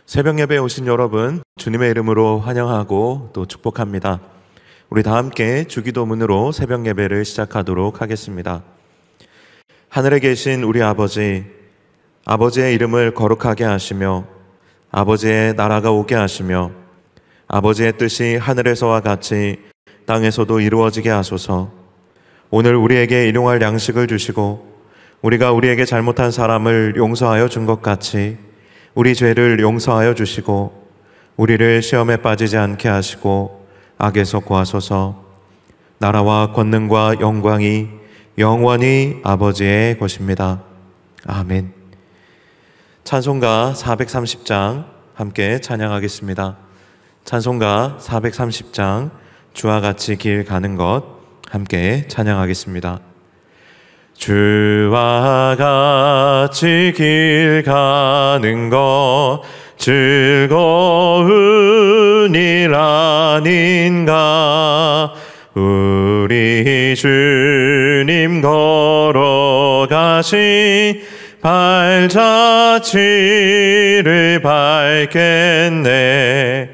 새벽 예배에 오신 여러분, 주님의 이름으로 환영하고 또 축복합니다. 우리 다 함께 주기도문으로 새벽 예배를 시작하도록 하겠습니다. 하늘에 계신 우리 아버지, 아버지의 이름을 거룩하게 하시며 아버지의 나라가 오게 하시며 아버지의 뜻이 하늘에서와 같이 땅에서도 이루어지게 하소서. 오늘 우리에게 일용할 양식을 주시고 우리가 우리에게 잘못한 사람을 용서하여 준 것 같이 우리 죄를 용서하여 주시고 우리를 시험에 빠지지 않게 하시고 악에서 구하소서. 나라와 권능과 영광이 영원히 아버지의 것입니다. 아멘. 찬송가 430장 함께 찬양하겠습니다. 찬송가 430장 주와 같이 길 가는 것 함께 찬양하겠습니다. 주와 같이 길 가는 것 즐거운 일 아닌가. 우리 주님 걸어가신 발자취를 밟겠네.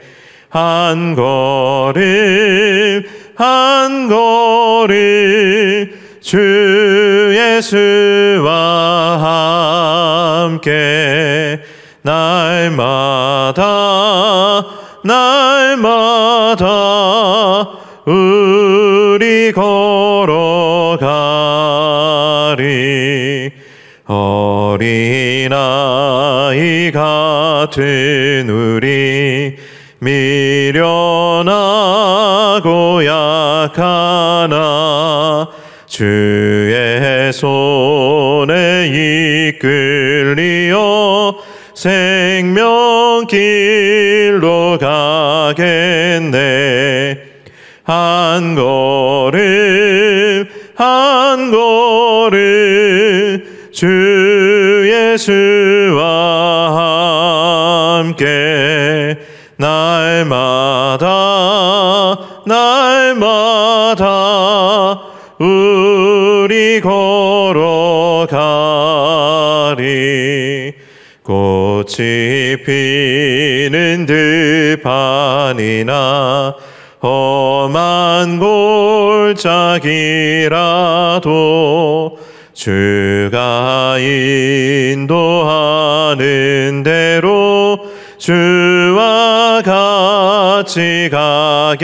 한 걸음 한 걸음 주 예수와 함께 날마다 우리 걸어가리. 어린아이 같은 우리 미련하고 약하나 주의 손에 이끌리어 생명길로 가겠네. 한 걸음 한 걸음 주 예수와 함께 날마다 우리 걸어가리. 꽃이 피는 들판이나 험한 골짜기라도 주가 인도하는 대로 주와 같이 가겠네.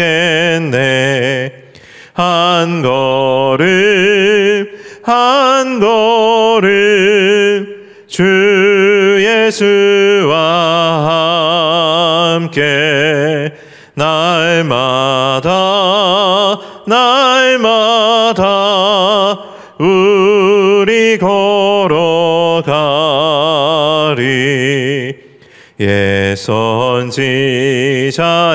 한 걸음 한 걸음 주 예수와 함께 날마다 우리 걸어가리. 옛 선지자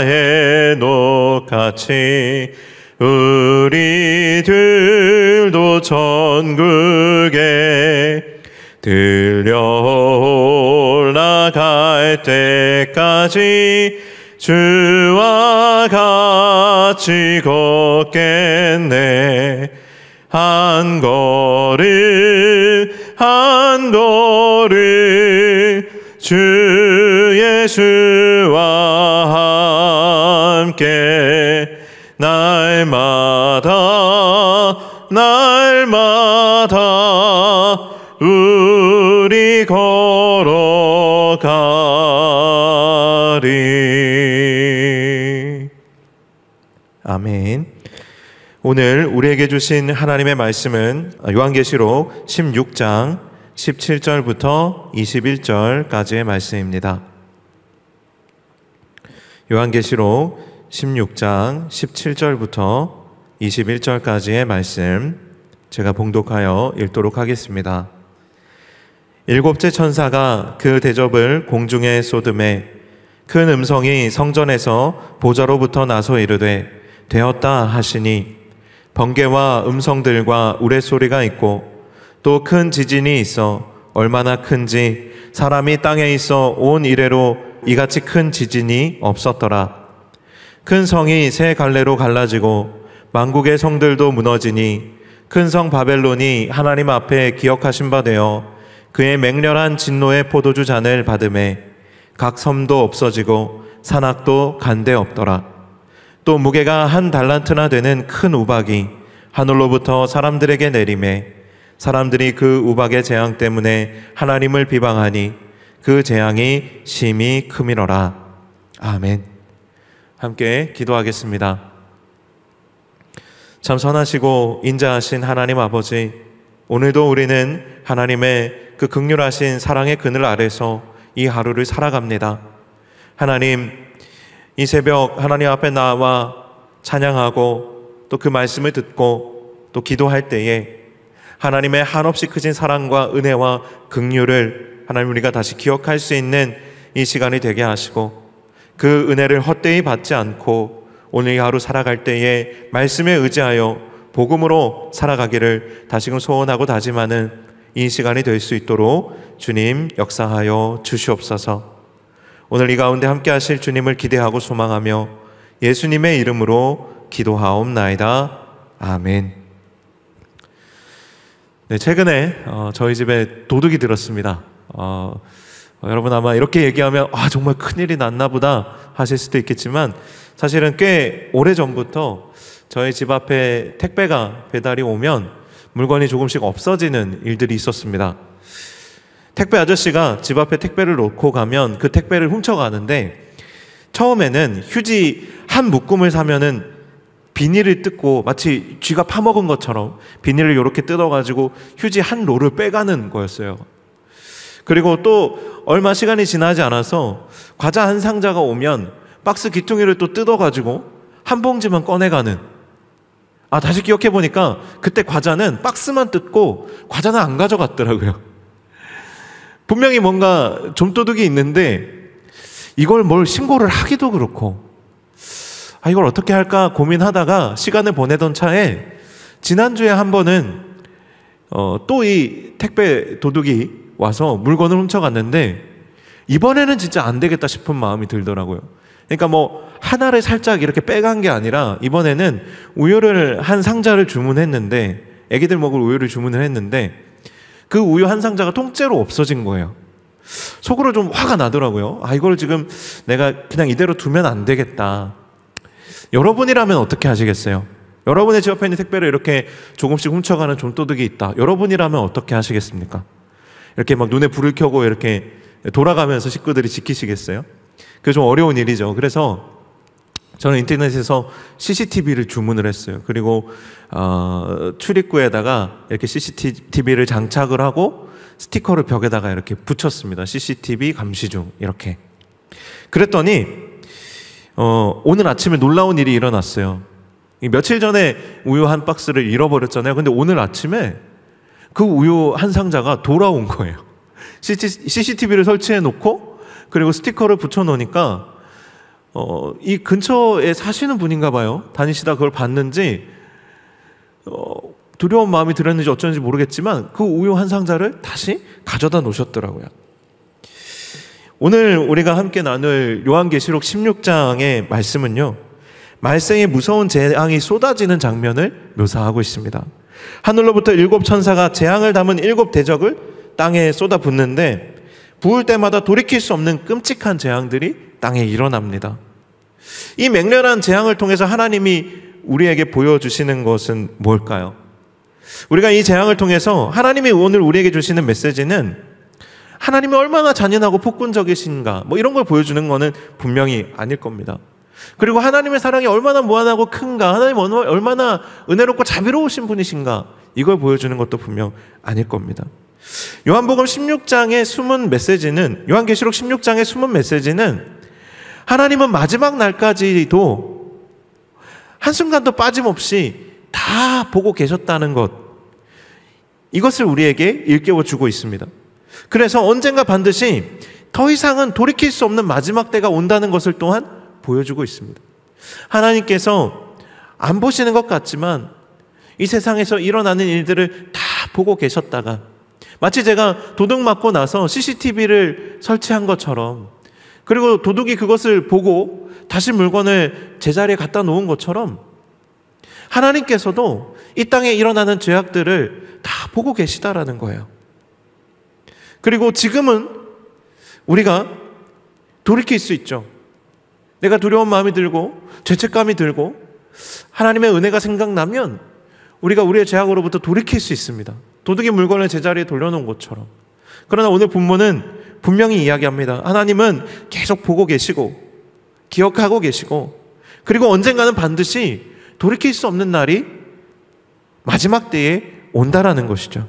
헤녹같이 우리들도 천국에 들려 올라갈 때까지 주와 같이 걷겠네. 한 걸음 한 걸음 주 예수와 함께 날마다 우리 걸어가리. 아멘. 오늘 우리에게 주신 하나님의 말씀은 요한계시록 16장 17절부터 21절까지의 말씀입니다. 요한계시록 16장 17절부터 21절까지의 말씀 제가 봉독하여 읽도록 하겠습니다. 일곱째 천사가 그 대접을 공중에 쏟음에 큰 음성이 성전에서 보좌로부터 나서 이르되 되었다 하시니 번개와 음성들과 우레소리가 있고 또 큰 지진이 있어 얼마나 큰지 사람이 땅에 있어 온 이래로 이같이 큰 지진이 없었더라. 큰 성이 세 갈래로 갈라지고 만국의 성들도 무너지니 큰 성 바벨론이 하나님 앞에 기억하신 바 되어 그의 맹렬한 진노의 포도주 잔을 받음에 각 섬도 없어지고 산악도 간데 없더라. 또 무게가 1달란트나 되는 큰 우박이 하늘로부터 사람들에게 내리매 사람들이 그 우박의 재앙 때문에 하나님을 비방하니 그 재앙이 심히 크미러라. 아멘. 함께 기도하겠습니다. 참 선하시고 인자하신 하나님 아버지, 오늘도 우리는 하나님의 그 긍휼하신 사랑의 그늘 아래서 이 하루를 살아갑니다. 하나님, 이 새벽 하나님 앞에 나와 찬양하고 또 그 말씀을 듣고 또 기도할 때에 하나님의 한없이 크신 사랑과 은혜와 긍휼을 하나님 우리가 다시 기억할 수 있는 이 시간이 되게 하시고 그 은혜를 헛되이 받지 않고 오늘 이 하루 살아갈 때에 말씀에 의지하여 복음으로 살아가기를 다시금 소원하고 다짐하는 이 시간이 될 수 있도록 주님 역사하여 주시옵소서. 오늘 이 가운데 함께 하실 주님을 기대하고 소망하며 예수님의 이름으로 기도하옵나이다. 아멘. 네, 최근에 저희 집에 도둑이 들었습니다. 여러분 아마 이렇게 얘기하면 정말 큰일이 났나 보다 하실 수도 있겠지만 사실은 꽤 오래전부터 저희 집 앞에 택배가 배달이 오면 물건이 조금씩 없어지는 일들이 있었습니다. 택배 아저씨가 집 앞에 택배를 놓고 가면 그 택배를 훔쳐가는데 처음에는 휴지 한 묶음을 사면은 비닐을 뜯고 마치 쥐가 파먹은 것처럼 비닐을 이렇게 뜯어가지고 휴지 한 롤을 빼가는 거였어요. 그리고 또 얼마 시간이 지나지 않아서 과자 한 상자가 오면 박스 귀퉁이를 또 뜯어가지고 한 봉지만 꺼내가는. 다시 기억해보니까 그때 과자는 박스만 뜯고 과자는 안 가져갔더라고요. 분명히 뭔가 좀도둑이 있는데 이걸 뭘 신고를 하기도 그렇고 이걸 어떻게 할까 고민하다가 시간을 보내던 차에 지난주에 한 번은 또 이 택배 도둑이 와서 물건을 훔쳐갔는데 이번에는 진짜 안 되겠다 싶은 마음이 들더라고요. 그러니까 하나를 살짝 이렇게 빼간 게 아니라 이번에는 우유를 한 상자를 주문했는데 애기들 먹을 우유를 주문을 했는데 그 우유 한 상자가 통째로 없어진 거예요. 속으로 좀 화가 나더라고요. 이걸 지금 내가 그냥 이대로 두면 안 되겠다. 여러분이라면 어떻게 하시겠어요? 여러분의 집 앞에 있는 택배를 이렇게 조금씩 훔쳐가는 좀도둑이 있다. 여러분이라면 어떻게 하시겠습니까? 이렇게 막 눈에 불을 켜고 이렇게 돌아가면서 식구들이 지키시겠어요? 그게 좀 어려운 일이죠. 그래서 저는 인터넷에서 CCTV를 주문을 했어요. 그리고 출입구에다가 이렇게 CCTV를 장착을 하고 스티커를 벽에다가 이렇게 붙였습니다. CCTV 감시 중 이렇게. 그랬더니 오늘 아침에 놀라운 일이 일어났어요. 며칠 전에 우유 한 박스를 잃어버렸잖아요. 근데 오늘 아침에 그 우유 한 상자가 돌아온 거예요. CCTV를 설치해 놓고 그리고 스티커를 붙여 놓으니까 이 근처에 사시는 분인가 봐요. 다니시다 그걸 봤는지 두려운 마음이 들었는지 어쩐지 모르겠지만 그 우유 한 상자를 다시 가져다 놓으셨더라고요. 오늘 우리가 함께 나눌 요한계시록 16장의 말씀은요, 말세에 무서운 재앙이 쏟아지는 장면을 묘사하고 있습니다. 하늘로부터 7 천사가 재앙을 담은 7 대적을 땅에 쏟아붓는데 부을 때마다 돌이킬 수 없는 끔찍한 재앙들이 땅에 일어납니다. 이 맹렬한 재앙을 통해서 하나님이 우리에게 보여주시는 것은 뭘까요? 우리가 이 재앙을 통해서 하나님이 오늘 우리에게 주시는 메시지는 하나님이 얼마나 잔인하고 폭군적이신가 이런 걸 보여주는 거는 분명히 아닐 겁니다. 그리고 하나님의 사랑이 얼마나 무한하고 큰가, 하나님 얼마나 은혜롭고 자비로우신 분이신가, 이걸 보여주는 것도 분명 아닐 겁니다. 요한복음 16장의 숨은 메시지는, 요한계시록 16장의 숨은 메시지는 하나님은 마지막 날까지도 한순간도 빠짐없이 다 보고 계셨다는 것, 이것을 우리에게 일깨워주고 있습니다. 그래서 언젠가 반드시 더 이상은 돌이킬 수 없는 마지막 때가 온다는 것을 또한 보여주고 있습니다. 하나님께서 안 보시는 것 같지만 이 세상에서 일어나는 일들을 다 보고 계셨다가 마치 제가 도둑 맞고 나서 CCTV를 설치한 것처럼, 그리고 도둑이 그것을 보고 다시 물건을 제자리에 갖다 놓은 것처럼 하나님께서도 이 땅에 일어나는 죄악들을 다 보고 계시다라는 거예요. 그리고 지금은 우리가 돌이킬 수 있죠. 내가 두려운 마음이 들고 죄책감이 들고 하나님의 은혜가 생각나면 우리가 우리의 죄악으로부터 돌이킬 수 있습니다. 도둑이 물건을 제자리에 돌려놓은 것처럼. 그러나 오늘 본문은 분명히 이야기합니다. 하나님은 계속 보고 계시고 기억하고 계시고 그리고 언젠가는 반드시 돌이킬 수 없는 날이 마지막 때에 온다라는 것이죠.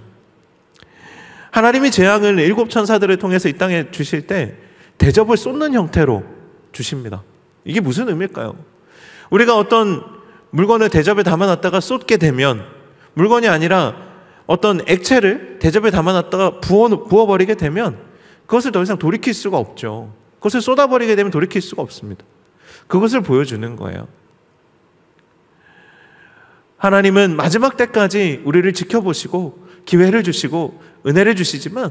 하나님이 재앙을 7 천사들을 통해서 이 땅에 주실 때 대접을 쏟는 형태로 주십니다. 이게 무슨 의미일까요? 우리가 어떤 물건을 대접에 담아놨다가 쏟게 되면 물건이 아니라 어떤 액체를 대접에 담아놨다가 부어버리게 되면 그것을 더 이상 돌이킬 수가 없죠. 그것을 쏟아버리게 되면 돌이킬 수가 없습니다. 그것을 보여주는 거예요. 하나님은 마지막 때까지 우리를 지켜보시고 기회를 주시고 은혜를 주시지만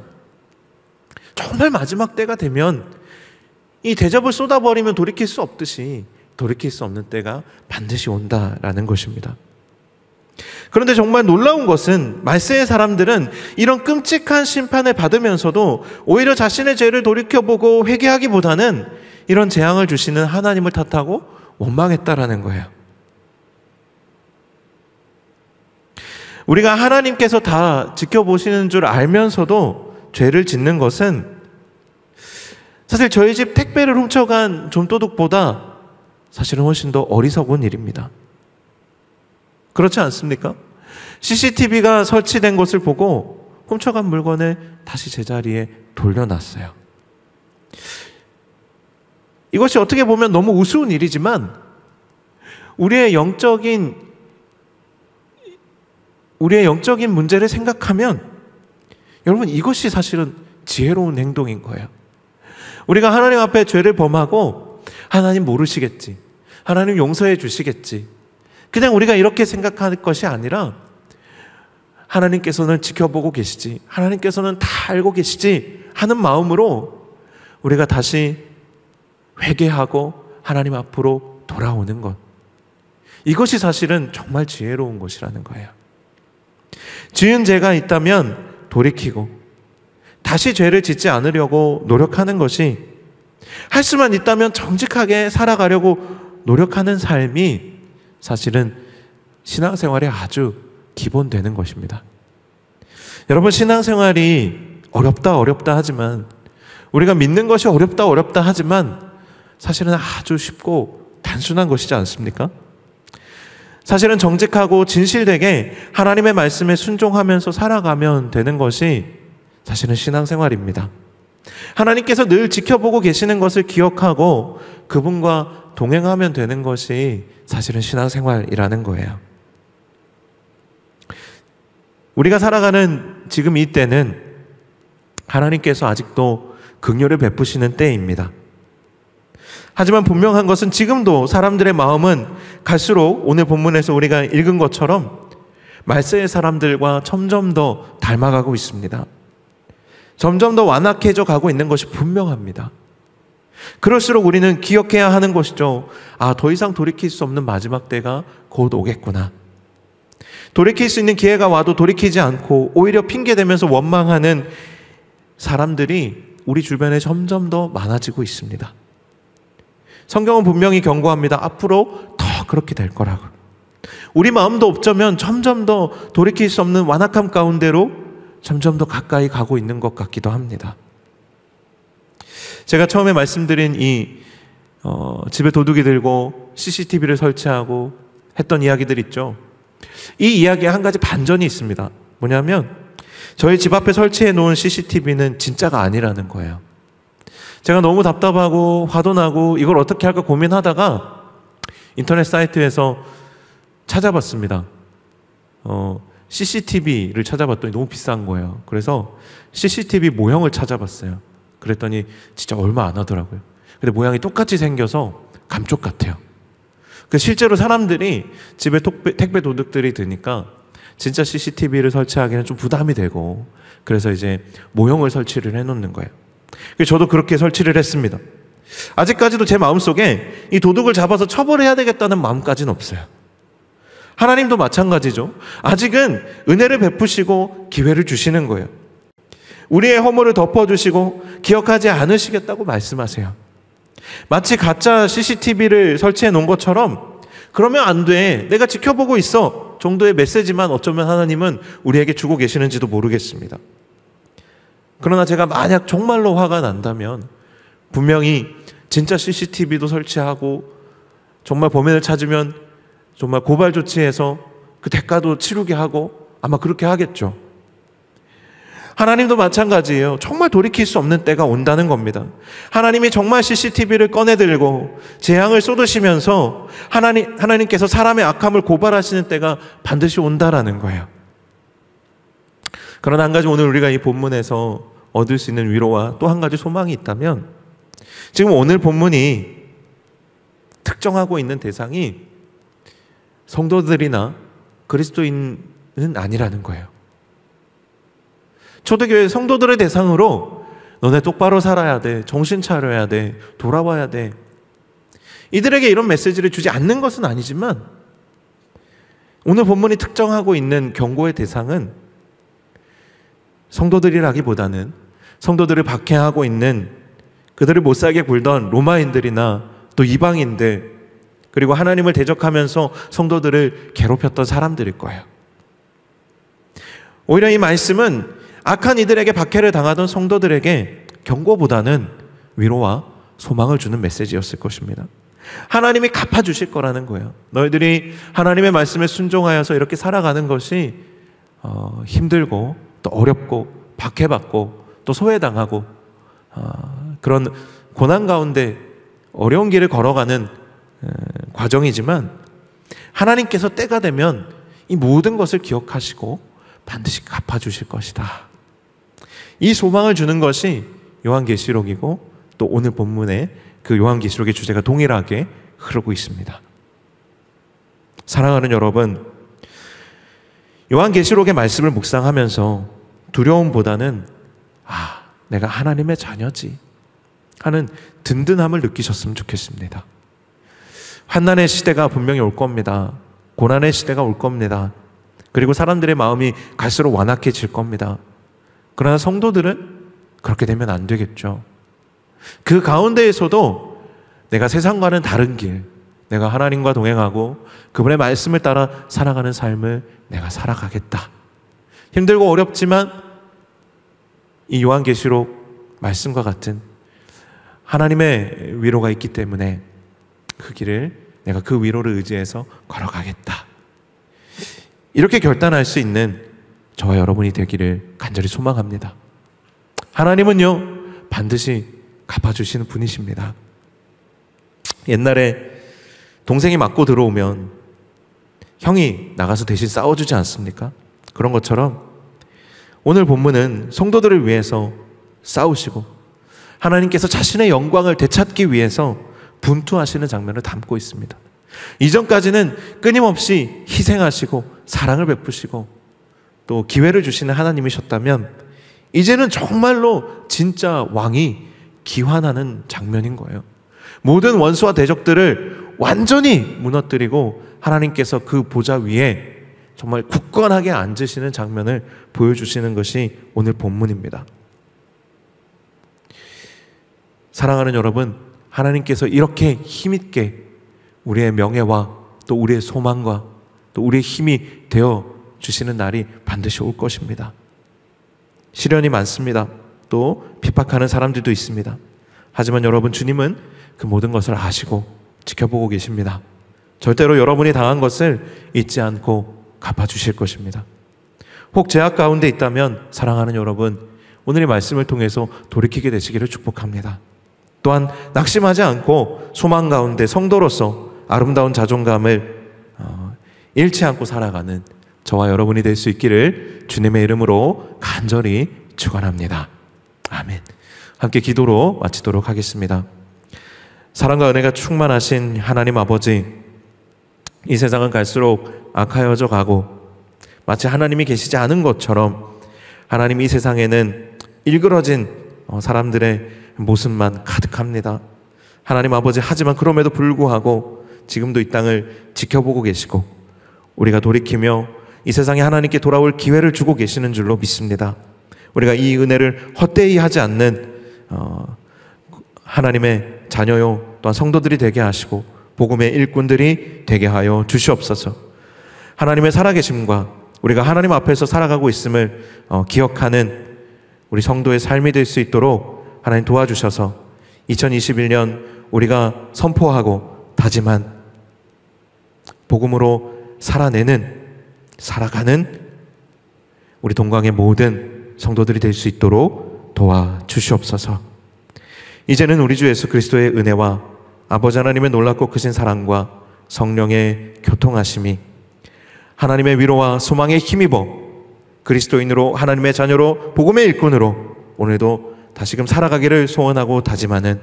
정말 마지막 때가 되면 이 대접을 쏟아버리면 돌이킬 수 없듯이 돌이킬 수 없는 때가 반드시 온다라는 것입니다. 그런데 정말 놀라운 것은 말세의 사람들은 이런 끔찍한 심판을 받으면서도 오히려 자신의 죄를 돌이켜보고 회개하기보다는 이런 재앙을 주시는 하나님을 탓하고 원망했다라는 거예요. 우리가 하나님께서 다 지켜보시는 줄 알면서도 죄를 짓는 것은 사실 저희 집 택배를 훔쳐간 좀도둑보다 사실은 훨씬 더 어리석은 일입니다. 그렇지 않습니까? CCTV가 설치된 것을 보고 훔쳐간 물건을 다시 제자리에 돌려놨어요. 이것이 어떻게 보면 너무 우스운 일이지만 우리의 영적인 문제를 생각하면 여러분 이것이 사실은 지혜로운 행동인 거예요. 우리가 하나님 앞에 죄를 범하고 하나님 모르시겠지, 하나님 용서해 주시겠지, 그냥 우리가 이렇게 생각할 것이 아니라 하나님께서는 지켜보고 계시지, 하나님께서는 다 알고 계시지 하는 마음으로 우리가 다시 회개하고 하나님 앞으로 돌아오는 것, 이것이 사실은 정말 지혜로운 것이라는 거예요. 지은 죄가 있다면 돌이키고 다시 죄를 짓지 않으려고 노력하는 것이, 할 수만 있다면 정직하게 살아가려고 노력하는 삶이 사실은 신앙생활의 아주 기본 되는 것입니다. 여러분, 신앙생활이 어렵다 하지만, 우리가 믿는 것이 어렵다 하지만 사실은 아주 쉽고 단순한 것이지 않습니까? 사실은 정직하고 진실되게 하나님의 말씀에 순종하면서 살아가면 되는 것이 사실은 신앙생활입니다. 하나님께서 늘 지켜보고 계시는 것을 기억하고 그분과 동행하면 되는 것이 사실은 신앙생활이라는 거예요. 우리가 살아가는 지금 이 때는 하나님께서 아직도 긍휼을 베푸시는 때입니다. 하지만 분명한 것은 지금도 사람들의 마음은 갈수록 오늘 본문에서 우리가 읽은 것처럼 말세의 사람들과 점점 더 닮아가고 있습니다. 점점 더 완악해져 가고 있는 것이 분명합니다. 그럴수록 우리는 기억해야 하는 것이죠. 더 이상 돌이킬 수 없는 마지막 때가 곧 오겠구나. 돌이킬 수 있는 기회가 와도 돌이키지 않고 오히려 핑계대면서 원망하는 사람들이 우리 주변에 점점 더 많아지고 있습니다. 성경은 분명히 경고합니다. 앞으로 더 그렇게 될 거라고. 우리 마음도 어쩌면 점점 더 돌이킬 수 없는 완악함 가운데로 점점 더 가까이 가고 있는 것 같기도 합니다. 제가 처음에 말씀드린 집에 도둑이 들고 CCTV를 설치하고 했던 이야기들 있죠. 이 이야기에 한 가지 반전이 있습니다. 뭐냐면 저희 집 앞에 설치해 놓은 CCTV는 진짜가 아니라는 거예요. 제가 너무 답답하고 화도 나고 이걸 어떻게 할까 고민하다가 인터넷 사이트에서 찾아봤습니다. CCTV를 찾아봤더니 너무 비싼 거예요. 그래서 CCTV 모형을 찾아봤어요. 그랬더니 진짜 얼마 안 하더라고요. 근데 모양이 똑같이 생겨서 감쪽 같아요. 실제로 사람들이 집에 택배 도둑들이 드니까 진짜 CCTV를 설치하기는 좀 부담이 되고, 그래서 이제 모형을 설치를 해놓는 거예요. 저도 그렇게 설치를 했습니다. 아직까지도 제 마음속에 이 도둑을 잡아서 처벌해야 되겠다는 마음까지는 없어요. 하나님도 마찬가지죠. 아직은 은혜를 베푸시고 기회를 주시는 거예요. 우리의 허물을 덮어주시고 기억하지 않으시겠다고 말씀하세요. 마치 가짜 CCTV를 설치해 놓은 것처럼 그러면 안 돼, 내가 지켜보고 있어 정도의 메시지만 어쩌면 하나님은 우리에게 주고 계시는지도 모르겠습니다. 그러나 제가 만약 정말로 화가 난다면 분명히 진짜 CCTV도 설치하고 정말 범인을 찾으면 정말 고발 조치해서 그 대가도 치르게 하고 아마 그렇게 하겠죠. 하나님도 마찬가지예요. 정말 돌이킬 수 없는 때가 온다는 겁니다. 하나님이 정말 CCTV를 꺼내들고 재앙을 쏟으시면서 하나님께서 사람의 악함을 고발하시는 때가 반드시 온다라는 거예요. 그러나 한 가지 오늘 우리가 이 본문에서 얻을 수 있는 위로와 또 한 가지 소망이 있다면, 지금 오늘 본문이 특정하고 있는 대상이 성도들이나 그리스도인은 아니라는 거예요. 초대교회 성도들의 대상으로 너네 똑바로 살아야 돼, 정신 차려야 돼, 돌아와야 돼, 이들에게 이런 메시지를 주지 않는 것은 아니지만 오늘 본문이 특정하고 있는 경고의 대상은 성도들이라기보다는 성도들을 박해하고 있는, 그들을 못살게 굴던 로마인들이나 또 이방인들, 그리고 하나님을 대적하면서 성도들을 괴롭혔던 사람들일 거예요. 오히려 이 말씀은 악한 이들에게 박해를 당하던 성도들에게 경고보다는 위로와 소망을 주는 메시지였을 것입니다. 하나님이 갚아주실 거라는 거예요. 너희들이 하나님의 말씀에 순종하여서 이렇게 살아가는 것이 힘들고 또 어렵고 박해받고 또 소외당하고 그런 고난 가운데 어려운 길을 걸어가는 과정이지만, 하나님께서 때가 되면 이 모든 것을 기억하시고 반드시 갚아주실 것이다. 이 소망을 주는 것이 요한계시록이고, 또 오늘 본문에 그 요한계시록의 주제가 동일하게 흐르고 있습니다. 사랑하는 여러분, 요한계시록의 말씀을 묵상하면서 두려움보다는 내가 하나님의 자녀지 하는 든든함을 느끼셨으면 좋겠습니다. 환난의 시대가 분명히 올 겁니다. 고난의 시대가 올 겁니다. 그리고 사람들의 마음이 갈수록 완악해질 겁니다. 그러나 성도들은 그렇게 되면 안 되겠죠. 그 가운데에서도 내가 세상과는 다른 길, 내가 하나님과 동행하고 그분의 말씀을 따라 살아가는 삶을 내가 살아가겠다. 힘들고 어렵지만 이 요한계시록 말씀과 같은 하나님의 위로가 있기 때문에 그 길을 내가 그 위로를 의지해서 걸어가겠다. 이렇게 결단할 수 있는 저와 여러분이 되기를 간절히 소망합니다. 하나님은요, 반드시 갚아주시는 분이십니다. 옛날에 동생이 맞고 들어오면 형이 나가서 대신 싸워주지 않습니까? 그런 것처럼 오늘 본문은 성도들을 위해서 싸우시고 하나님께서 자신의 영광을 되찾기 위해서 분투하시는 장면을 담고 있습니다. 이전까지는 끊임없이 희생하시고 사랑을 베푸시고 또 기회를 주시는 하나님이셨다면, 이제는 정말로 진짜 왕이 기환하는 장면인 거예요. 모든 원수와 대적들을 완전히 무너뜨리고 하나님께서 그 보좌 위에 정말 굳건하게 앉으시는 장면을 보여주시는 것이 오늘 본문입니다. 사랑하는 여러분, 하나님께서 이렇게 힘있게 우리의 명예와 또 우리의 소망과 또 우리의 힘이 되어 주시는 날이 반드시 올 것입니다. 시련이 많습니다. 또 핍박하는 사람들도 있습니다. 하지만 여러분, 주님은 그 모든 것을 아시고 지켜보고 계십니다. 절대로 여러분이 당한 것을 잊지 않고 갚아주실 것입니다. 혹 죄악 가운데 있다면 사랑하는 여러분, 오늘의 말씀을 통해서 돌이키게 되시기를 축복합니다. 또한 낙심하지 않고 소망 가운데 성도로서 아름다운 자존감을 잃지 않고 살아가는 저와 여러분이 될 수 있기를 주님의 이름으로 간절히 축원합니다. 아멘. 함께 기도로 마치도록 하겠습니다. 사랑과 은혜가 충만하신 하나님 아버지, 이 세상은 갈수록 악하여져 가고 마치 하나님이 계시지 않은 것처럼 하나님, 이 세상에는 일그러진 사람들의 모습만 가득합니다. 하나님 아버지, 하지만 그럼에도 불구하고 지금도 이 땅을 지켜보고 계시고 우리가 돌이키며 이 세상에 하나님께 돌아올 기회를 주고 계시는 줄로 믿습니다. 우리가 이 은혜를 헛되이 하지 않는 하나님의 자녀요 또한 성도들이 되게 하시고 복음의 일꾼들이 되게 하여 주시옵소서. 하나님의 살아계심과 우리가 하나님 앞에서 살아가고 있음을 기억하는 우리 성도의 삶이 될 수 있도록 하나님 도와주셔서 2021년 우리가 선포하고 다짐한 복음으로 살아가는 우리 동광의 모든 성도들이 될 수 있도록 도와주시옵소서. 이제는 우리 주 예수 그리스도의 은혜와 아버지 하나님의 놀랍고 크신 사랑과 성령의 교통하심이 하나님의 위로와 소망에 힘입어 그리스도인으로 하나님의 자녀로 복음의 일꾼으로 오늘도 다시금 살아가기를 소원하고 다짐하는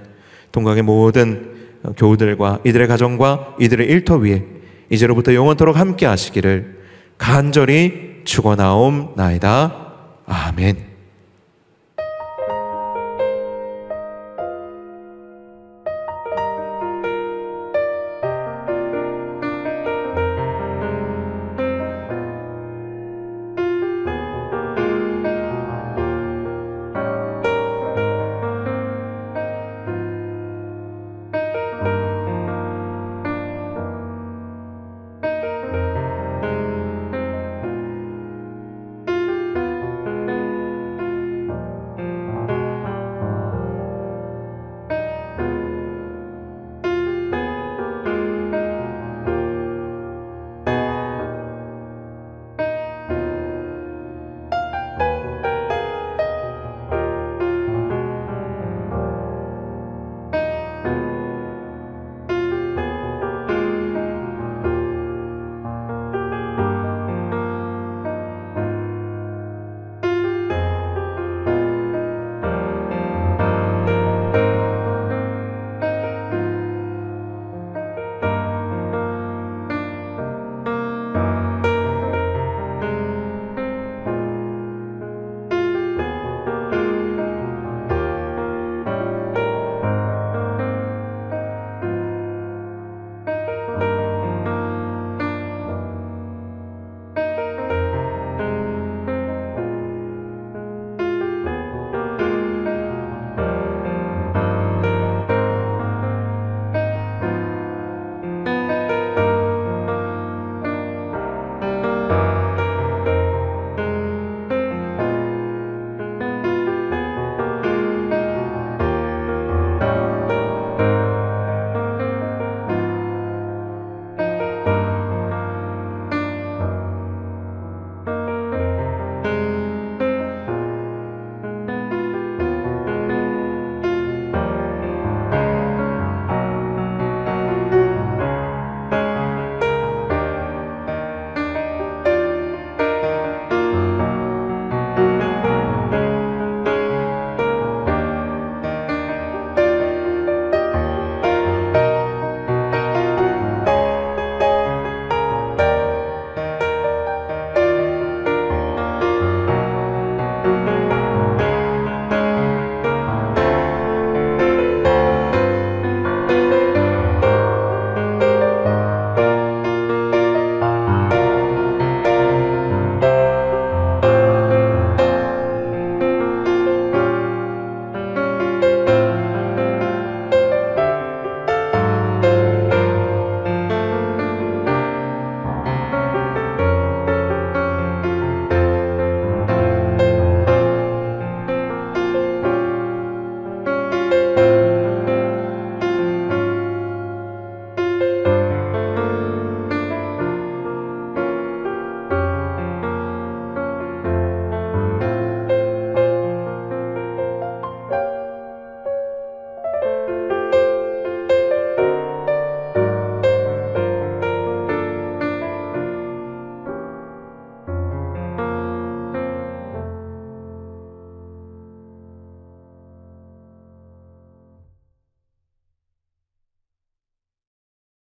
동광의 모든 교우들과 이들의 가정과 이들의 일터 위에 이제로부터 영원토록 함께 하시기를 간절히 축원하옵나이다. 아멘.